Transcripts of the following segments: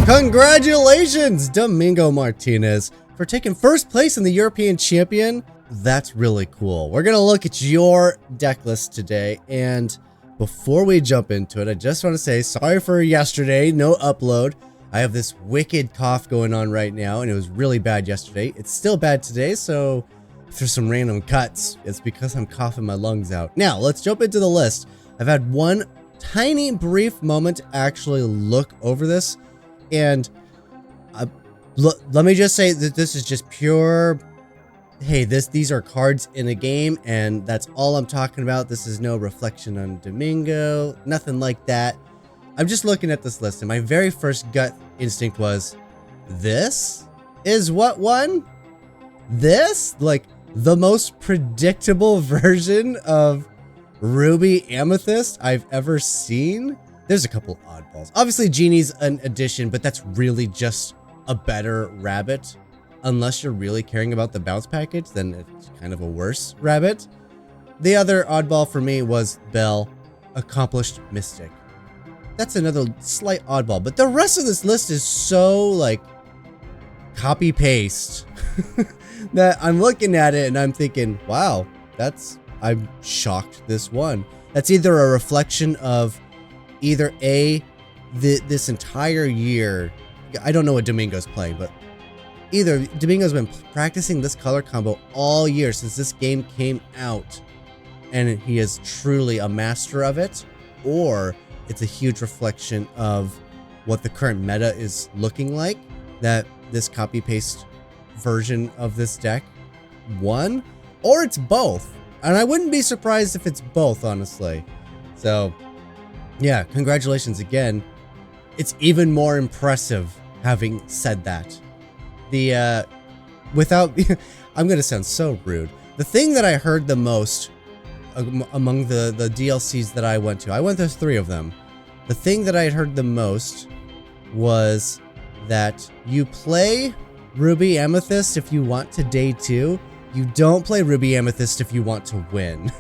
Congratulations, Domingo Martinez, for taking first place in the European Champion. That's really cool. We're gonna look at your deck list today, and before we jump into it, I just want to say sorry for yesterday, no upload. I have this wicked cough going on right now, and it was really bad yesterday. It's still bad today, so if there's some random cuts, it's because I'm coughing my lungs out. Now, let's jump into the list. I've had one tiny brief moment to actually look over this, and let me just say that this is just pure, hey, these are cards in a game, and that's all I'm talking about. This is no reflection on Domingo, nothing like that. I'm just looking at this list, and my very first gut instinct was, this is what won? This? Like, the most predictable version of Ruby Amethyst I've ever seen? There's a couple oddballs. Obviously, Genie's an addition, but that's really just a better rabbit. Unless you're really caring about the bounce package, then it's kind of a worse rabbit. The other oddball for me was Belle, Accomplished Mystic. That's another slight oddball, but the rest of this list is so, like, copy-paste that I'm looking at it and I'm thinking, wow, I'm shocked this one. That's either a reflection of either this entire year, I don't know what Domingo's playing, but either Domingo's been practicing this color combo all year since this game came out, and he is truly a master of it, or it's a huge reflection of what the current meta is looking like, that this copy-paste version of this deck won, or it's both. And I wouldn't be surprised if it's both, honestly. So, yeah, congratulations again. It's even more impressive having said that. I'm gonna sound so rude. The thing that I heard the most among the DLCs that I went to 3 of them. The thing that I had heard the most was that you play Ruby Amethyst if you want to day 2. You don't play Ruby Amethyst if you want to win.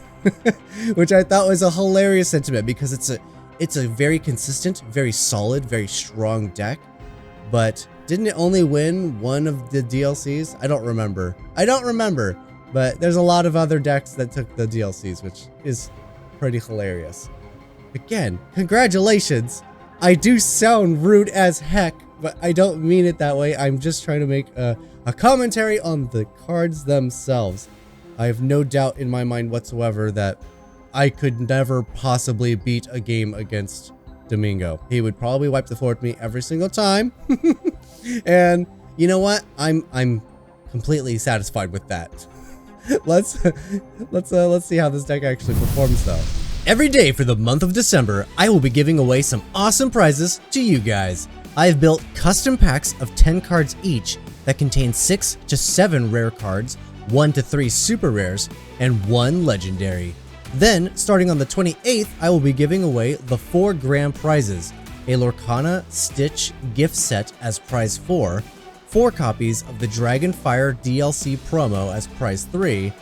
Which I thought was a hilarious sentiment, because it's a very consistent, very solid, very strong deck. But didn't it only win one of the DLCs? I don't remember, but there's a lot of other decks that took the DLCs, which is pretty hilarious. Again, congratulations. I do sound rude as heck, but I don't mean it that way. I'm just trying to make a commentary on the cards themselves. I have no doubt in my mind whatsoever that I could never possibly beat a game against Domingo. He would probably wipe the floor with me every single time. And you know what? I'm completely satisfied with that. Let's see how this deck actually performs though. Every day for the month of December, I will be giving away some awesome prizes to you guys. I have built custom packs of 10 cards each that contain 6 to 7 rare cards, 1 to 3 super rares, and 1 legendary. Then, starting on the 28th, I will be giving away the 4 grand prizes: a Lorcana Stitch gift set as prize 4, 4 copies of the Dragonfire DLC promo as prize 3,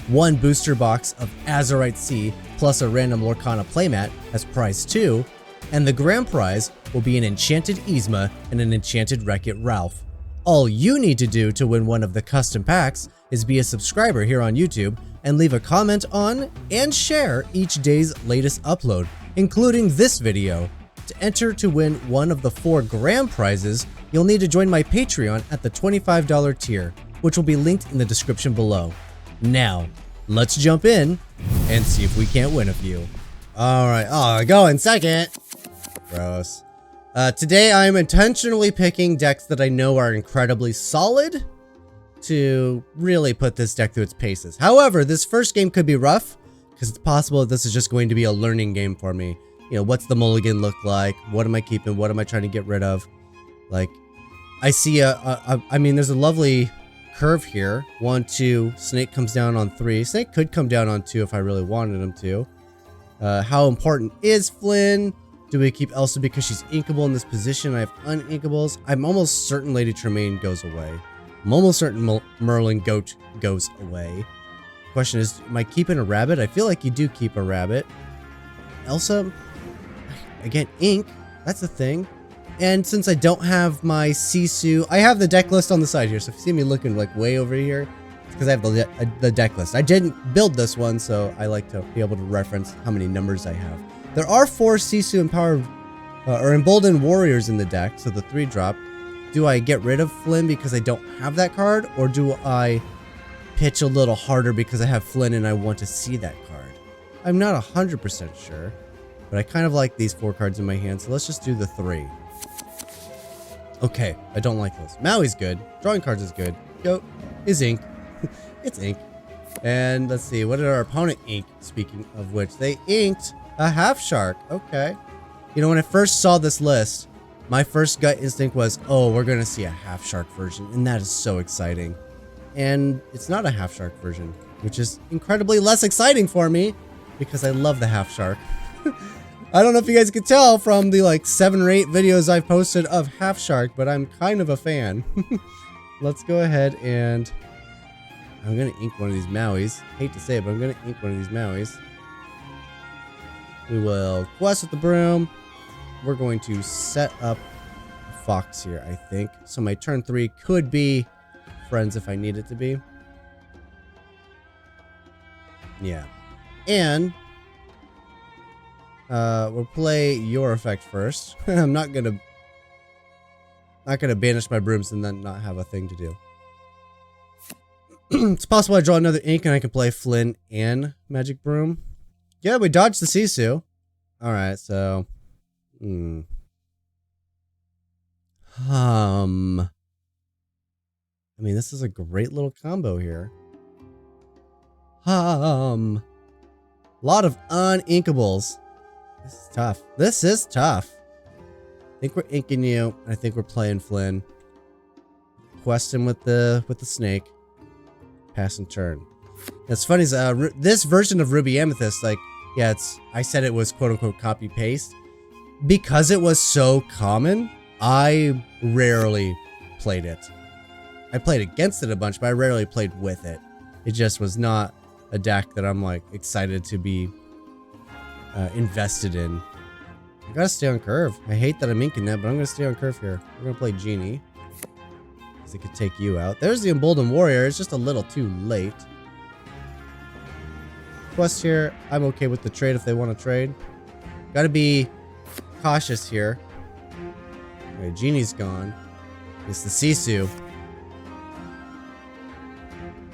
1 booster box of Azurite Sea plus a random Lorcana playmat as prize 2, and the grand prize will be an Enchanted Yzma and an Enchanted Wreck-It Ralph. All you need to do to win one of the custom packs is be a subscriber here on YouTube and leave a comment on and share each day's latest upload, including this video. To enter to win one of the 4 grand prizes, you'll need to join my Patreon at the $25 tier, which will be linked in the description below. Now, let's jump in and see if we can't win a few. Alright, oh, go in second. Gross. Today I'm intentionally picking decks that I know are incredibly solid to really put this deck through its paces. However, this first game could be rough, because it's possible that this is just going to be a learning game for me. You know, what's the mulligan look like? What am I keeping? What am I trying to get rid of? Like, I see I mean, there's a lovely curve here. 1, 2, Snake comes down on 3. Snake could come down on 2 if I really wanted him to. How important is Flynn? Do we keep Elsa because she's inkable in this position? I have uninkables. I'm almost certain Lady Tremaine goes away. I'm almost certain Merlin Goat goes away. Question is, am I keeping a rabbit? I feel like you do keep a rabbit. Elsa, again, ink. That's the thing. And since I don't have my Sisu, I have the deck list on the side here. So if you see me looking like way over here, it's because I have the deck list. I didn't build this one, so I like to be able to reference how many numbers I have. There are 4 Sisu empowered or emboldened warriors in the deck, so the 3-drop. Do I get rid of Flynn because I don't have that card, or do I pitch a little harder because I have Flynn and I want to see that card? I'm not 100% sure, but I kind of like these 4 cards in my hand, so let's just do the 3. Okay, I don't like those. Maui's good. Drawing cards is good. Goat is ink. It's ink. And let's see, what did our opponent ink? Speaking of which, they inked a half shark. Okay. You know, when I first saw this list, my first gut instinct was, oh, we're going to see a half shark version. And that is so exciting. And it's not a half shark version, which is incredibly less exciting for me because I love the half shark. I don't know if you guys could tell from the like 7 or 8 videos I've posted of half shark, but I'm kind of a fan. Let's go ahead and I'm going to ink one of these Mauis. Hate to say it, but I'm going to ink one of these Mauis. We will quest with the broom. We're going to set up a fox here, I think. So my turn 3 could be friends if I need it to be. Yeah. And we'll play your effect first. I'm not gonna banish my brooms and then not have a thing to do. It's possible I draw another ink and I can play Flynn and Magic Broom. Yeah, we dodged the Sisu. Alright, so I mean, this is a great little combo here. A lot of uninkables. This is tough. This is tough. I think we're inking you. I think we're playing Flynn. Quest him with the snake. Pass and turn. That's funny is this version of Ruby Amethyst, like, yeah, I said it was quote unquote copy paste. Because it was so common, I rarely played it. I played against it a bunch, but I rarely played with it. It just was not a deck that I'm like excited to be invested in. I gotta stay on curve. I hate that I'm inking that, but I'm gonna stay on curve here. We're gonna play Genie, because it could take you out. There's the Emboldened Warrior. It's just a little too late. Quest here. I'm okay with the trade if they want to trade. Gotta be cautious here. Okay, Genie's gone. It's the Sisu.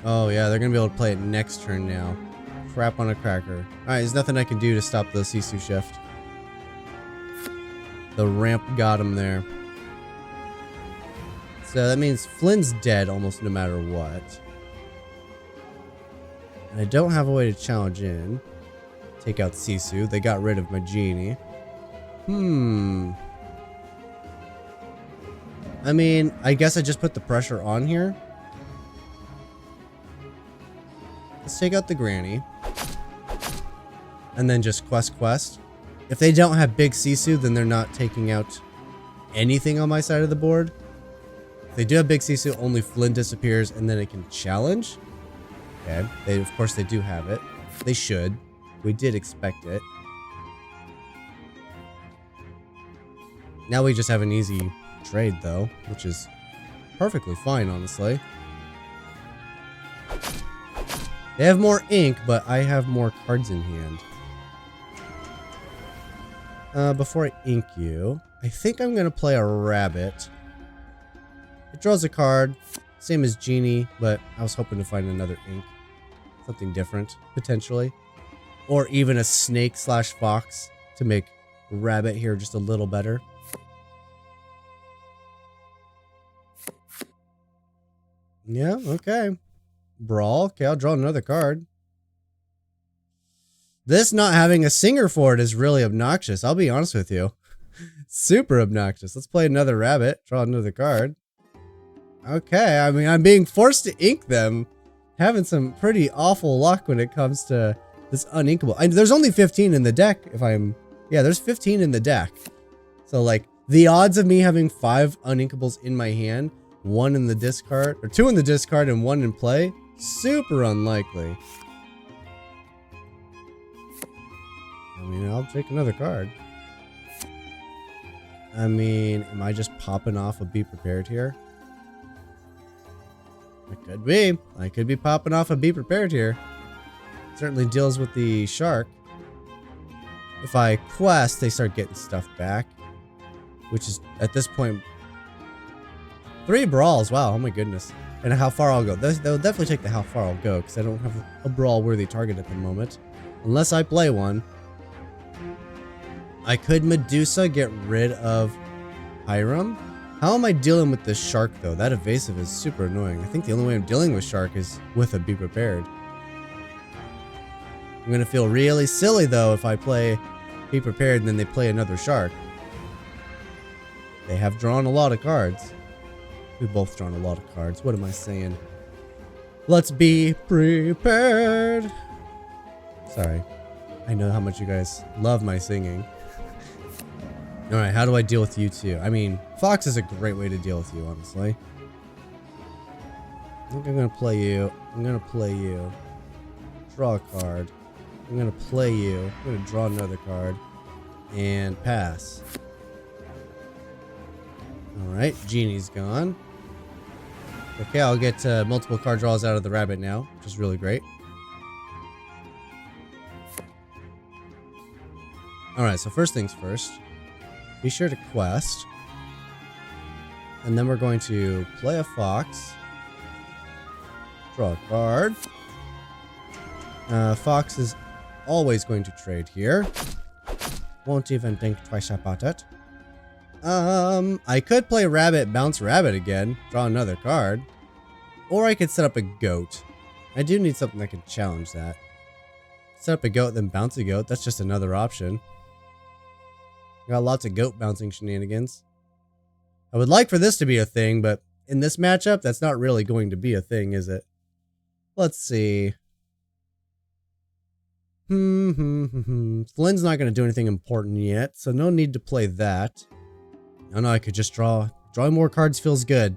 Oh yeah, they're gonna be able to play it next turn now. Crap on a cracker. Alright, there's nothing I can do to stop the Sisu shift. The ramp got him there. So that means Flynn's dead almost no matter what. And I don't have a way to challenge in. Take out Sisu. They got rid of my Genie. I mean, I guess I just put the pressure on here. Let's take out the Granny. And then just quest. If they don't have big Sisu, then they're not taking out anything on my side of the board. If they do have big Sisu, only Flynn disappears and then it can challenge. Okay, of course they do have it. They should. We did expect it. Now we just have an easy trade though, which is perfectly fine, honestly. They have more ink, but I have more cards in hand. Before I ink you, I think I'm gonna play a rabbit. It draws a card, same as Genie, but I was hoping to find another ink. Something different, potentially. Or even a snake / fox to make rabbit here just a little better. Yeah, okay. Brawl. Okay, I'll draw another card. This not having a singer for it is really obnoxious. I'll be honest with you. Super obnoxious. Let's play another rabbit. Draw another card. Okay, I mean, I'm being forced to ink them. Having some pretty awful luck when it comes to this uninkable. There's only 15 in the deck if I'm... Yeah, there's 15 in the deck. So, like, the odds of me having 5 uninkables in my hand, 1 in the discard, or 2 in the discard and 1 in play, super unlikely. I mean, I'll take another card. I mean, am I just popping off a be prepared here? It could be. I could be popping off a be prepared here. Certainly deals with the shark. If I quest, they start getting stuff back. Which is, at this point, 3 brawls. Wow, oh my goodness. And how far I'll go. They'll definitely take the how far I'll go, because I don't have a brawl-worthy target at the moment. Unless I play one. I could Medusa get rid of Hiram. How am I dealing with this shark, though? That evasive is super annoying. I think the only way I'm dealing with shark is with a be prepared. I'm gonna feel really silly, though, if I play be prepared and then they play another shark. They have drawn a lot of cards. We've both drawn a lot of cards. What am I saying? Let's be prepared. Sorry. I know how much you guys love my singing. Alright, how do I deal with you two? I mean, Fox is a great way to deal with you, honestly. I think I'm gonna play you. I'm gonna play you. Draw a card. I'm gonna play you. I'm gonna draw another card. And pass. Alright, Genie's gone. Okay, I'll get multiple card draws out of the rabbit now, which is really great. Alright, so first things first. Be sure to quest. And then we're going to play a fox. Draw a card. Fox is always going to trade here. Won't even think twice about it. I could play rabbit, bounce rabbit again, draw another card. Or I could set up a goat. I do need something that can challenge that. Set up a goat, then bounce a goat. That's just another option. Got lots of goat bouncing shenanigans. I would like for this to be a thing, but in this matchup, that's not really going to be a thing, is it? Let's see. Flynn's not going to do anything important yet, so no need to play that. Oh no, I could just draw. Drawing more cards feels good.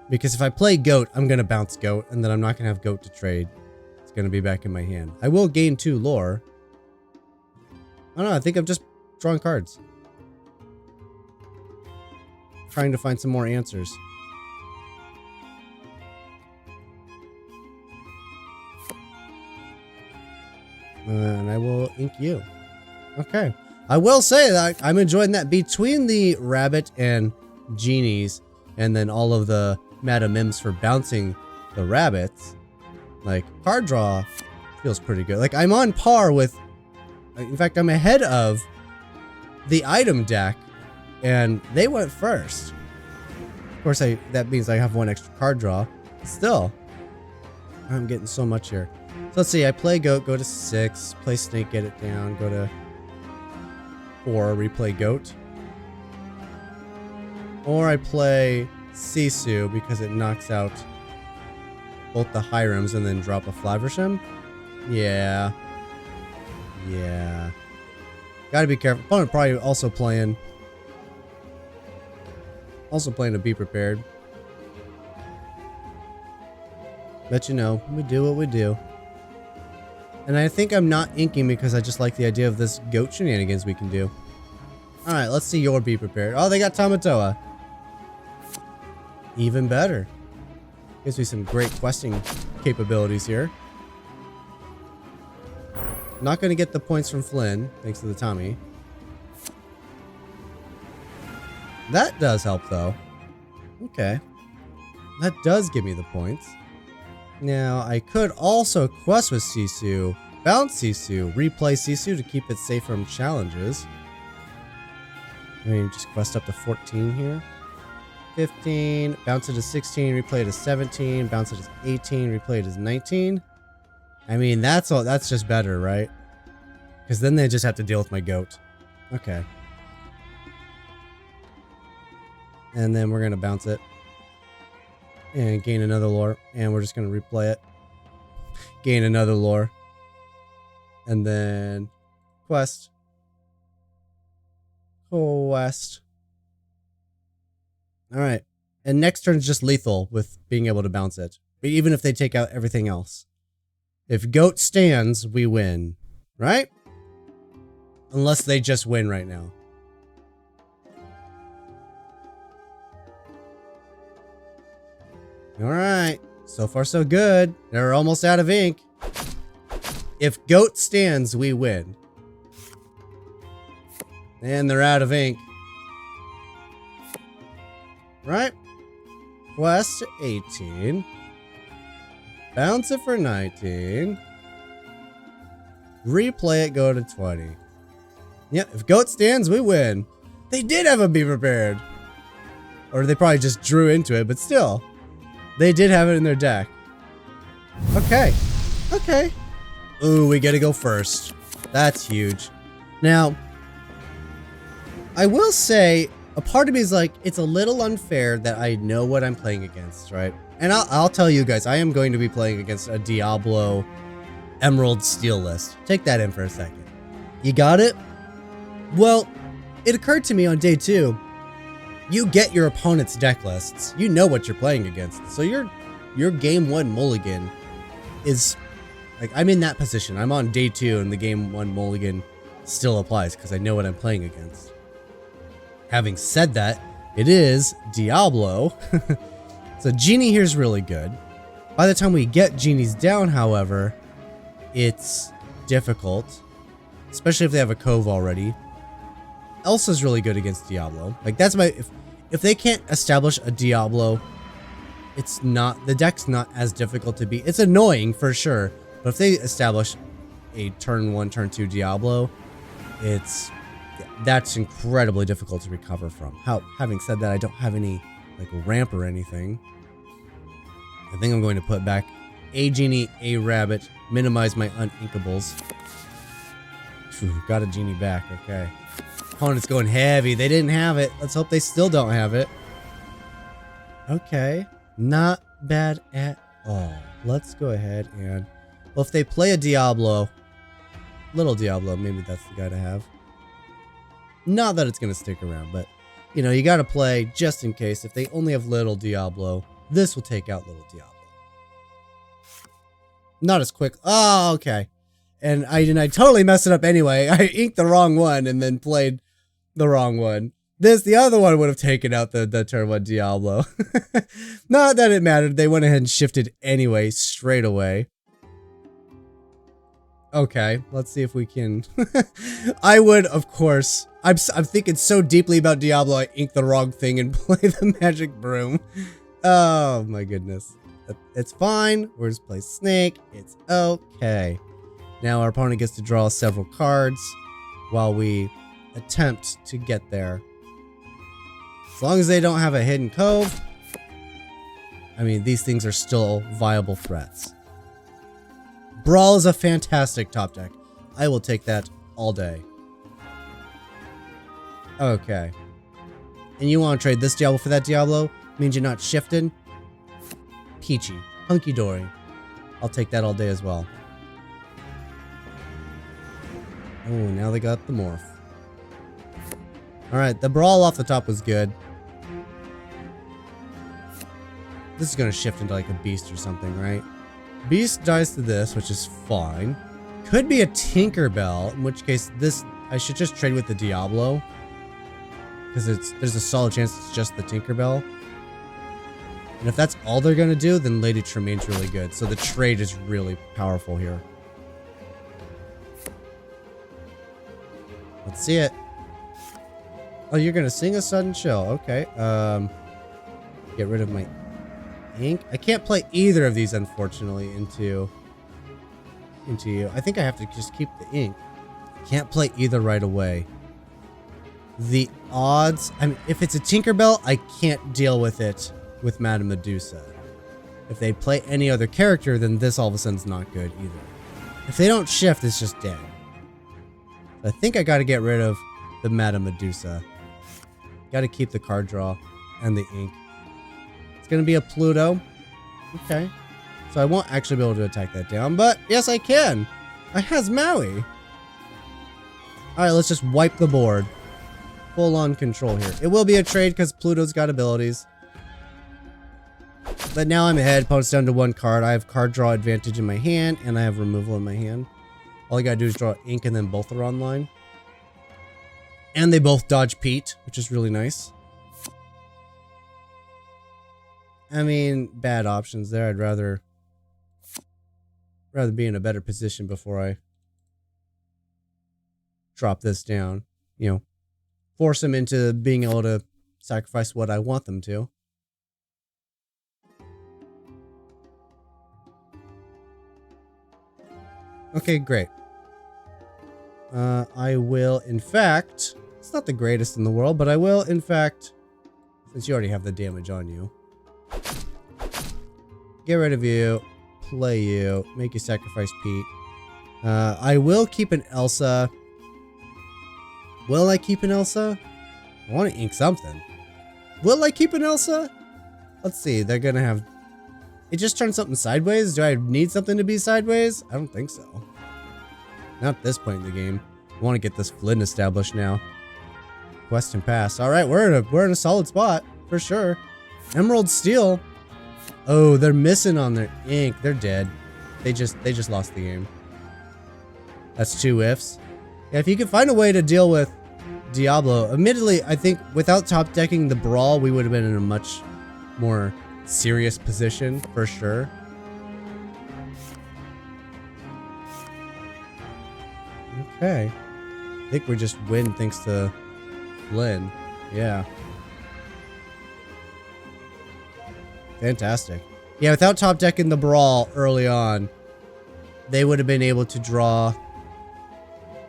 Because if I play goat, I'm going to bounce goat, and then I'm not going to have goat to trade. It's going to be back in my hand. I will gain 2 lore. I don't know, I think I'm just drawing cards. Trying to find some more answers. And I will ink you. Okay. I will say that I'm enjoying that between the rabbit and genies and then all of the Madam Mims for bouncing the rabbits. Like, card draw feels pretty good. Like, I'm on par with... In fact, I'm ahead of the item deck, and they went first. Of course, that means I have 1 extra card draw. Still, I'm getting so much here. So let's see, I play goat, go to 6, play snake, get it down, go to 4, replay goat. Or I play Sisu because it knocks out both the Hirams and then drop a Flaversham. Yeah. Yeah. Gotta be careful. Opponent probably also playing to be prepared. But you know, we do what we do. And I think I'm not inking because I just like the idea of this goat shenanigans we can do. Alright, let's see your be prepared. Oh, they got Tamatoa. Even better. Gives me some great questing capabilities here. Not going to get the points from Flynn, thanks to the Tommy. That does help, though. Okay. That does give me the points. Now, I could also quest with Sisu, bounce Sisu, replay Sisu to keep it safe from challenges. I mean, just quest up to 14 here. 15, bounce it to 16, replay it as 17, bounce it as 18, replay it as 19. I mean, that's just better, right? Because then they just have to deal with my goat. Okay. And then we're going to bounce it. And gain another lore. And we're just going to replay it. Gain another lore. And then quest. Quest. Alright. And next turn's just lethal with being able to bounce it. Even if they take out everything else. If goat stands, we win. Right? Unless they just win right now. Alright. So far so good. They're almost out of ink. If goat stands, we win. And they're out of ink. Right? Quest 18. Bounce it for 19. Replay it, go to 20. Yep, if goat stands, we win. They did have a be prepared. Or they probably just drew into it, but still. They did have it in their deck. Okay. Okay. Ooh, we gotta go first. That's huge. Now, I will say, a part of me is like, it's a little unfair that I know what I'm playing against, right? And I'll tell you guys, I am going to be playing against a Diablo Emerald Steel list. Take that in for a second. You got it? Well, it occurred to me on day 2, you get your opponent's deck lists. You know what you're playing against. So your game 1 mulligan is, like, I'm in that position. I'm on day 2 and the game 1 mulligan still applies because I know what I'm playing against. Having said that, it is Diablo. So Genie here is really good. By the time we get Genies down, however, it's difficult. Especially if they have a Cove already. Elsa's really good against Diablo. Like, that's my... If they can't establish a Diablo, it's not... The deck's not as difficult to beat. It's annoying, for sure. But if they establish a turn 1, turn 2 Diablo, it's... That's incredibly difficult to recover from. Having said that, I don't have any, like, ramp or anything. I think I'm going to put back a Genie, a Rabbit, minimize my uninkables. Phew, got a Genie back, okay. Opponent's going heavy. They didn't have it. Let's hope they still don't have it. Okay. Not bad at all. Let's go ahead and... Well, if they play a Diablo, little Diablo, maybe that's the guy to have. Not that it's going to stick around, but, you know, you got to play just in case. If they only have little Diablo, this will take out little Diablo. Not as quick. Oh, okay. And I totally messed it up anyway. I inked the wrong one and then played the wrong one. The other one would have taken out the turn 1 Diablo. Not that it mattered. They went ahead and shifted anyway, straight away. Okay, let's see if we can... I would, of course... I'm thinking so deeply about Diablo, I inked the wrong thing and play the Magic Broom. Oh my goodness. It's fine. We're just play Snake. It's okay. Now our opponent gets to draw several cards while we attempt to get there. As long as they don't have a hidden Cove, I mean, these things are still viable threats. Brawl is a fantastic top deck. I will take that all day. Okay. And you want to trade this Diablo for that Diablo? Means you're not shifting? Peachy. Hunky-dory. I'll take that all day as well. Oh, now they got the morph. Alright, the brawl off the top was good. This is going to shift into like a beast or something, right? Beast dies to this, which is fine. Could be a Tinkerbell, in which case this... I should just trade with the Diablo. Because there's a solid chance it's just the Tinkerbell. And if that's all they're going to do, then Lady Tremaine's really good. So the trade is really powerful here. Let's see it. Oh, you're going to sing a Sudden Chill. Okay. Get rid of my ink. I can't play either of these, unfortunately, into you. I think I have to just keep the ink. Can't play either right away. The odds... I mean, if it's a Tinkerbell, I can't deal with it with Madame Medusa. If they play any other character, then this all of a sudden is not good either. If they don't shift, it's just dead. I think I got to get rid of the Madame Medusa. Got to keep the card draw and the ink. It's going to be a Pluto. Okay. So I won't actually be able to attack that down, but yes, I can. I has Maui. Alright, let's just wipe the board. Full on control here. It will be a trade because Pluto's got abilities. But now I'm ahead. Opponent's down to 1 card. I have card draw advantage in my hand, and I have removal in my hand. All I gotta do is draw ink, and then both are online. And they both dodge Pete, which is really nice. I mean, bad options there. I'd rather be in a better position before I drop this down. You know, force them into being able to sacrifice what I want them to. Okay, great. I will, in fact, it's not the greatest in the world, but I will, in fact, since you already have the damage on you, get rid of you, play you, make you sacrifice Pete. I will keep an Elsa. Will I keep an Elsa? I want to ink something. Will I keep an Elsa? Let's see, they're gonna have... It just turned something sideways? Do I need something to be sideways? I don't think so. Not at this point in the game. I want to get this Flynn established now. Quest and pass. Alright, we're in a solid spot, for sure. Emerald Steel. Oh, they're missing on their ink. They're dead. They just lost the game. That's 2 ifs. Yeah, if you could find a way to deal with Diablo, admittedly, I think without top decking the Brawl, we would have been in a much more serious position, for sure. Okay. I think we just win thanks to Flynn. Yeah. Fantastic. Yeah, without top decking the Brawl early on, they would have been able to draw...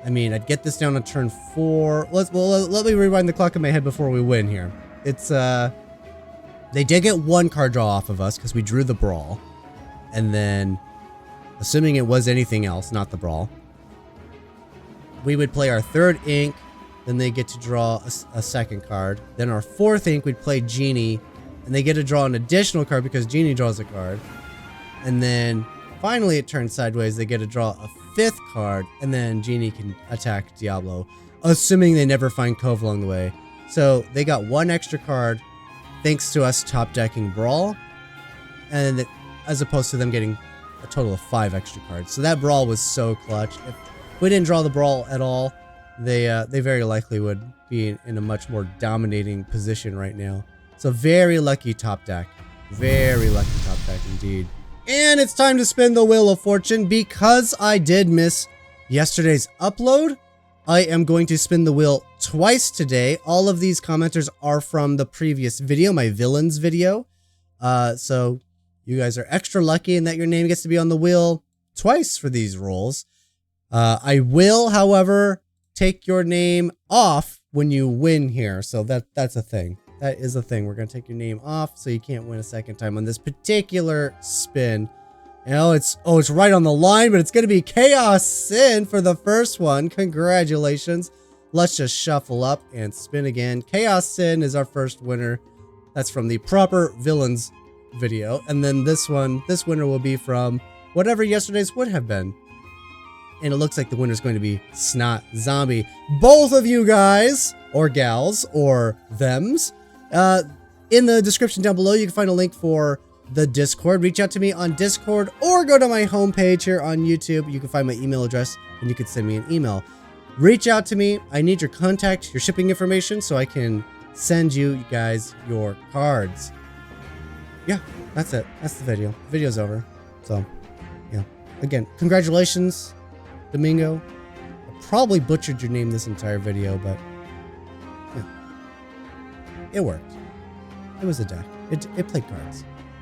I mean, I'd get this down to turn 4. Let me rewind the clock in my head before we win here. It's, they did get 1 card draw off of us because we drew the Brawl. And then, assuming it was anything else, not the Brawl, we would play our 3rd ink, then they get to draw a 2nd card. Then our 4th ink, we'd play Genie, and they get to draw an additional card because Genie draws a card. And then, finally it turns sideways, they get to draw a 5th card, and then Genie can attack Diablo, assuming they never find Cove along the way. So, they got 1 extra card, thanks to us top decking Brawl, and as opposed to them getting a total of 5 extra cards. So that Brawl was so clutch. If we didn't draw the Brawl at all, they very likely would be in a much more dominating position right now. So very lucky top deck. Very lucky top deck indeed. And it's time to spin the Wheel of Fortune. Because I did miss yesterday's upload, I am going to spin the wheel twice today. All of these commenters are from the previous video, my villains video. So you guys are extra lucky in that your name gets to be on the wheel twice for these rolls. I will, however, take your name off when you win here. So that's a thing. That is a thing. We're going to take your name off so you can't win a second time on this particular spin. It's right on the line, but it's going to be Chaos Sin for the first one. Congratulations. Let's just shuffle up and spin again. Chaos Sin is our first winner. That's from the proper villains video. And then this winner will be from whatever yesterday's would have been. And it looks like the winner is going to be Snot Zombie. Both of you guys, or gals, or thems, in the description down below, you can find a link for the Discord. Reach out to me on Discord or go to my homepage here on YouTube. You can find my email address and you can send me an email. Reach out to me. I need your contact, your shipping information, so I can send you guys your cards. Yeah, that's it. That's the video. The video's over. So, yeah. Again, congratulations, Domingo. I probably butchered your name this entire video, but yeah. It worked. It was a deck. It played cards.